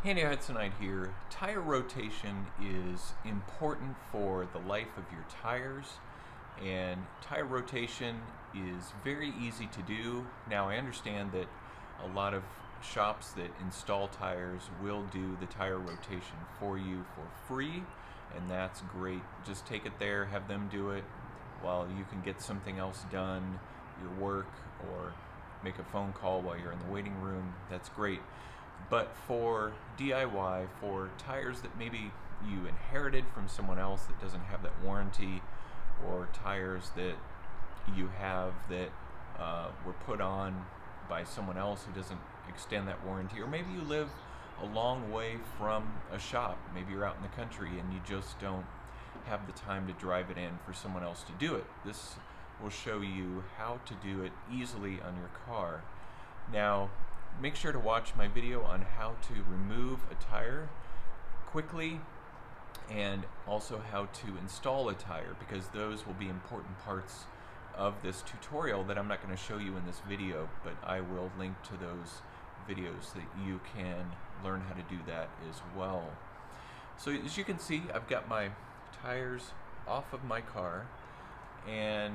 Handy Hudsonite here. Tire rotation is important for the life of your tires, and tire rotation is very easy to do. Now I understand that a lot of shops that install tires will do the tire rotation for you for free, and that's great. Just take it there, have them do it while you can get something else done, your work, or make a phone call while you're in the waiting room. That's great. But for DIY, for tires that maybe you inherited from someone else that doesn't have that warranty, or tires that you have that were put on by someone else who doesn't extend that warranty, or maybe you live a long way from a shop, maybe you're out in the country and you just don't have the time to drive it in for someone else to do it. This will show you how to do it easily on your car. Now, make sure to watch my video on how to remove a tire quickly, and also how to install a tire, because those will be important parts of this tutorial that I'm not going to show you in this video, but I will link to those videos that you can learn how to do that as well. So as you can see, I've got my tires off of my car, and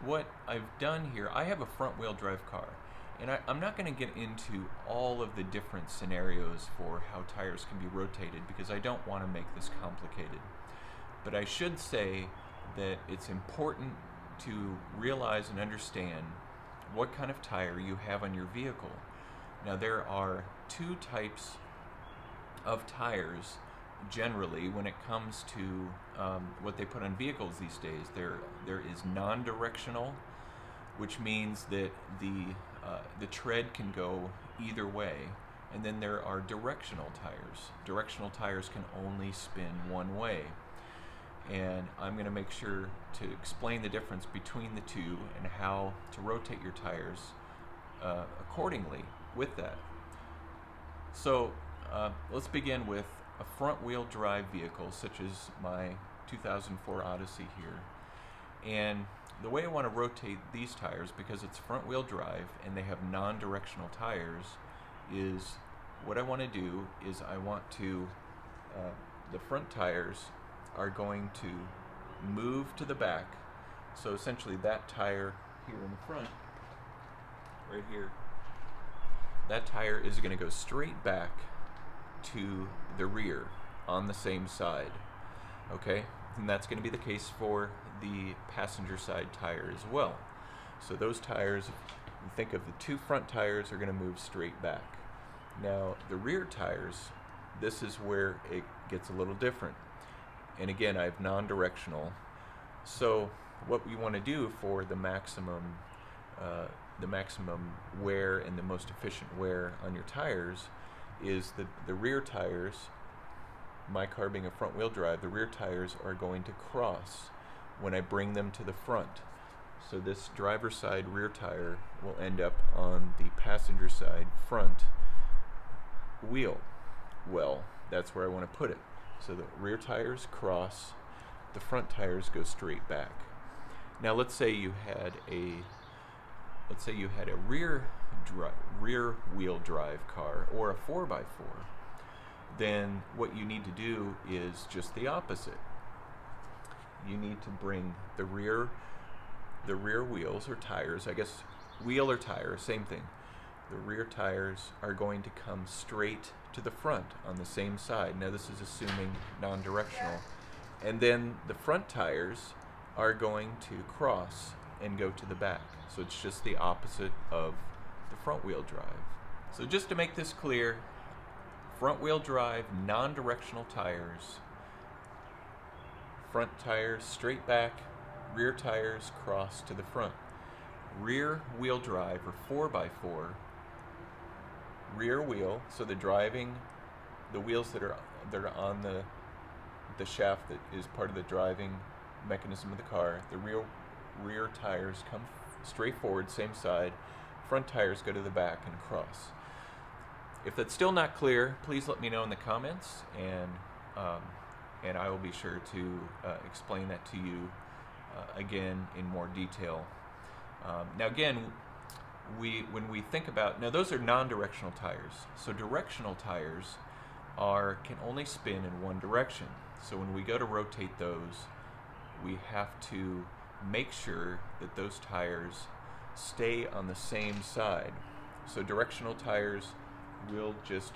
what I've done here, I have a front wheel drive car. And I'm not going to get into all of the different scenarios for how tires can be rotated, because I don't want to make this complicated. But I should say that it's important to realize and understand what kind of tire you have on your vehicle. Now, there are two types of tires generally when it comes to what they put on vehicles these days. There is non-directional, which means that the tread can go either way, and then there are directional tires. Directional tires can only spin one way, and I'm going to make sure to explain the difference between the two and how to rotate your tires accordingly with that. So let's begin with a front-wheel drive vehicle such as my 2004 Odyssey here. And the way I want to rotate these tires, because it's front-wheel drive and they have non-directional tires, is what I want to do is I want to, the front tires are going to move to the back. So essentially that tire here in the front, right here, that tire is going to go straight back to the rear on the same side. Okay? And that's going to be the case for the passenger side tire as well. So those tires, think of the two front tires, are going to move straight back. Now the rear tires, this is where it gets a little different. And again, I have non-directional. So what we want to do for the maximum wear and the most efficient wear on your tires is the rear tires. My car being a front wheel drive, the rear tires are going to cross when I bring them to the front. So this driver's side rear tire will end up on the passenger side front wheel. Well, that's where I want to put it. So the rear tires cross, the front tires go straight back. Now let's say you had a rear wheel drive car or a 4x4. Then what you need to do is just the opposite. You need to bring the rear wheels or tires, I guess wheel or tire, same thing. The rear tires are going to come straight to the front on the same side. Now this is assuming non-directional. And then the front tires are going to cross and go to the back. So it's just the opposite of the front wheel drive. So just to make this clear, front wheel drive, non-directional tires, front tires straight back, rear tires cross to the front. Rear wheel drive, or 4x4, rear wheel, so the wheels that are on the shaft that is part of the driving mechanism of the car, the rear tires come straight forward, same side, front tires go to the back and cross. If that's still not clear, please let me know in the comments, and I will be sure to explain that to you again in more detail. Now again, when we think about, now those are non-directional tires. So directional tires can only spin in one direction. So when we go to rotate those, we have to make sure that those tires stay on the same side. So directional tires will just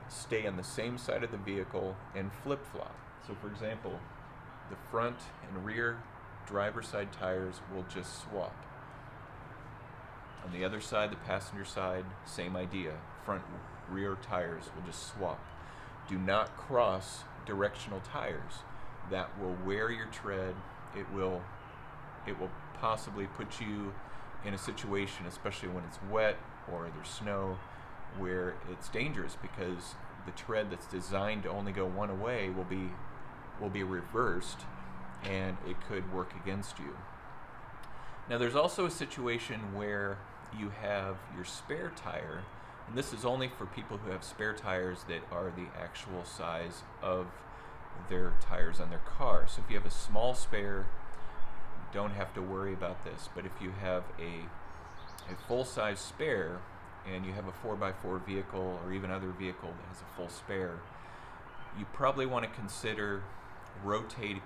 stay on the same side of the vehicle and flip-flop. So for example, the front and rear driver's side tires will just swap. On the other side, the passenger side, same idea. Front, rear tires will just swap. Do not cross directional tires. That will wear your tread. It will possibly put you in a situation, especially when it's wet or there's snow, where it's dangerous because the tread that's designed to only go one way will be reversed, and it could work against you. Now there's also a situation where you have your spare tire, and this is only for people who have spare tires that are the actual size of their tires on their car. So if you have a small spare, you don't have to worry about this. But if you have a full-size spare and you have a 4x4 vehicle or even other vehicle that has a full spare, you probably want to consider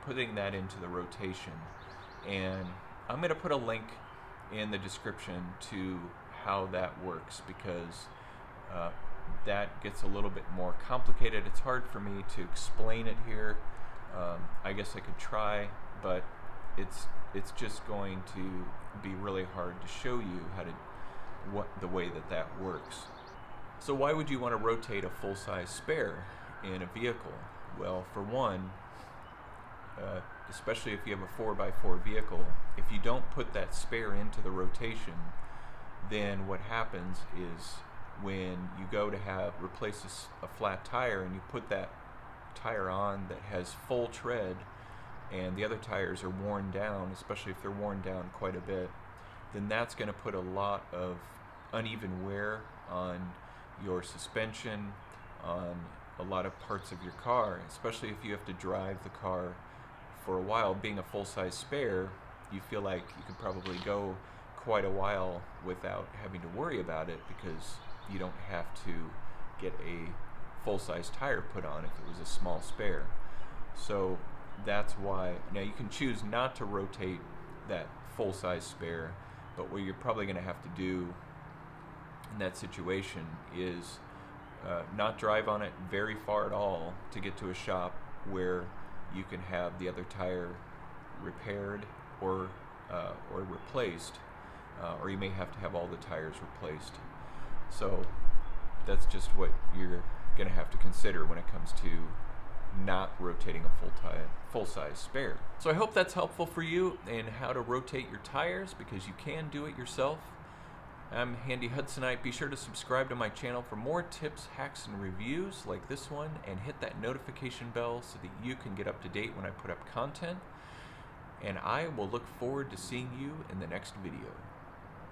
putting that into the rotation. And I'm going to put a link in the description to how that works, because that gets a little bit more complicated. It's hard for me to explain it here. I guess I could try, but it's just going to be really hard to show you the way that works. So why would you want to rotate a full-size spare in a vehicle? Well, for one, especially if you have a 4x4 vehicle, if you don't put that spare into the rotation, then what happens is when you go to replace a flat tire and you put that tire on that has full tread and the other tires are worn down, especially if they're worn down quite a bit, then that's going to put a lot of uneven wear on your suspension, on a lot of parts of your car, especially if you have to drive the car for a while. Being a full-size spare, you feel like you could probably go quite a while without having to worry about it, because you don't have to get a full-size tire put on if it was a small spare. So that's why. Now you can choose not to rotate that full-size spare, but what you're probably going to have to do in that situation is not drive on it very far at all to get to a shop where you can have the other tire repaired or replaced, or you may have to have all the tires replaced. So that's just what you're going to have to consider when it comes to not rotating a full-size spare. So I hope that's helpful for you in how to rotate your tires, because you can do it yourself. I'm Handy Hudsonite. Be sure to subscribe to my channel for more tips, hacks, and reviews like this one, and hit that notification bell so that you can get up to date when I put up content. And I will look forward to seeing you in the next video.